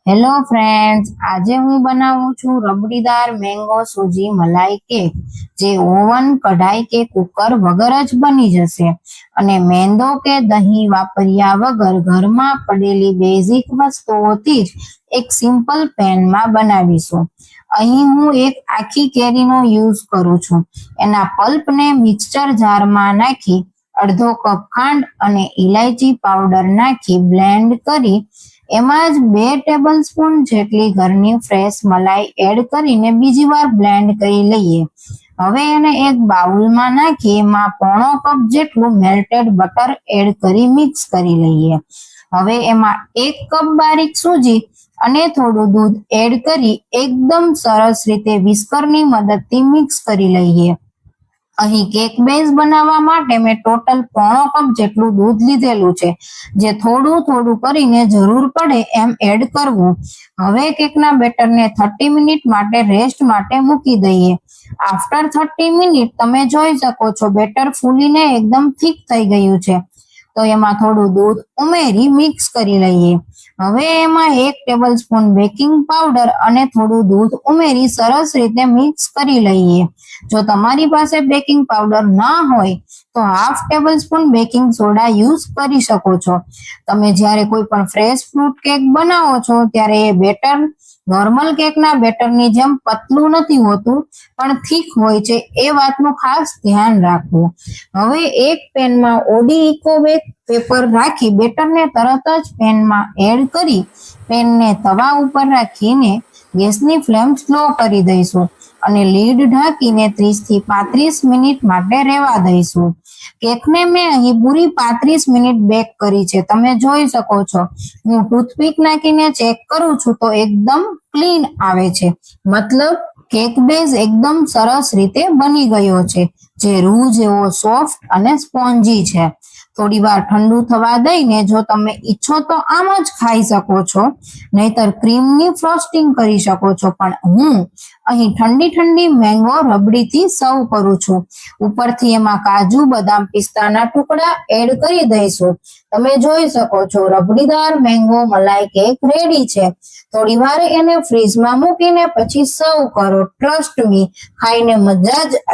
Hello friends, આજે હું બનાવું છું રબડીદાર મેંગો સૂજી મલાઈ કેક, જે ઓવન, કઢાઈ કે કુકર વગર જ બની જશે અને મેંદો કે દહીં વાપર્યા વગર ઘરમાં પડેલી બેઝિક વસ્તુઓથી જ એક સિમ્પલ પેનમાં બનાવીશું. અહીં હું એક આખી કેરીનો યુઝ કરું છું. એના પલ્પને મિક્સચર જારમાં નાખી અડધો કપ ખાંડ અને ઇલાયચી પાવડર નાખી બ્લેન્ડ કરી એમાં જ 2 ટેબલ સ્પૂન જેટલી ઘરની ફ્રેશ મલાઈ એડ કરીને બીજી વાર બ્લેન્ડ કરી લઈએ. હવે એને એક બાઉલમાં નાખી એમાં પોણો કપ જેટલું મેલ્ટેડ બટર એડ કરી મિક્સ કરી લઈએ. હવે એમાં 1 કપ બારીક સૂજી અને થોડું દૂધ એડ કરી એકદમ સરસ રીતે વિસ્કરની મદદથી મિક્સ કરી લઈએ. અહીં કેક બેઝ બનાવવા માટે મેં ટોટલ પોણો કપ જેટલું દૂધ લીધેલું છે, જે થોડું થોડું કરીને જરૂર પડે એમ એડ કરવું. હવે કેકના બેટરને 30 મિનિટ માટે રેસ્ટ માટે મૂકી દઈએ. આફ્ટર 30 મિનિટ તમે જોઈ શકો છો બેટર ફૂલીને એકદમ થીક થઈ ગયું છે. તો એમાં થોડું દૂધ ઉમેરી મિક્સ કરી લઈએ. હવે એમાં 1 ટેબલ સ્પૂન બેકિંગ પાવડર અને થોડું દૂધ ઉમેરી સરસ રીતે મિક્સ કરી લઈએ. જો તમારી પાસે બેકિંગ પાવડર ના હોય તો half tablespoon baking soda use કરી શકો છો. તમે જ્યારે કોઈ પણ ફ્રેશ ફ્રૂટ કેક બનાવો છો ત્યારે એ બેટર નોર્મલ કેકના બેટરની જેમ પતલું નથી હોતું, પણ થીક હોય છે, એ વાતનું ખાસ ધ્યાન રાખવું. હવે એક પેનમાં ઓડી ઇકો બેક પેપર રાખી બેટરને તરત જ પેનમાં એડ કરી પેનને તવા ઉપર રાખીને ગેસની ફ્લેમ સ્લો કરી દઈશું અને લીડ ઢાંકીને 30 થી 35 મિનિટ માટે રહેવા દઈશું. કેકને મેં અહીં પૂરી 35 મિનિટ બેક કરી છે. તમે જોઈ શકો છો. હું ટૂથપીક નાખીને ચેક કરું છું તો એકદમ ક્લીન આવે છે, મતલબ કેક બેઝ એકદમ સરસ રીતે બની ગયો છે, જે રૂ જેવો સોફ્ટ અને સ્પોન્જી છે. થોડી વાર ઠંડુ થવા દઈને જો તમે ઈચ્છો તો આમ જ ખાઈ શકો છો, નહીતર ક્રીમની ફ્રોસ્ટિંગ કરી શકો છો, પણ હું અહીં ઠંડી ઠંડી મેંગો રબડીથી સર્વ કરું છું. ઉપરથી એમાં કાજુ, બદામ, પિસ્તાના ટુકડા એડ કરી દઈશું. તમે જોઈ શકો છો રબડીદાર મેંગો મલાઈ કેક રેડી છે. થોડી વાર એને ફ્રીઝમાં મૂકીને પછી સર્વ કરો. ટ્રસ્ટ મી, ખાઈને મજા જ આવે.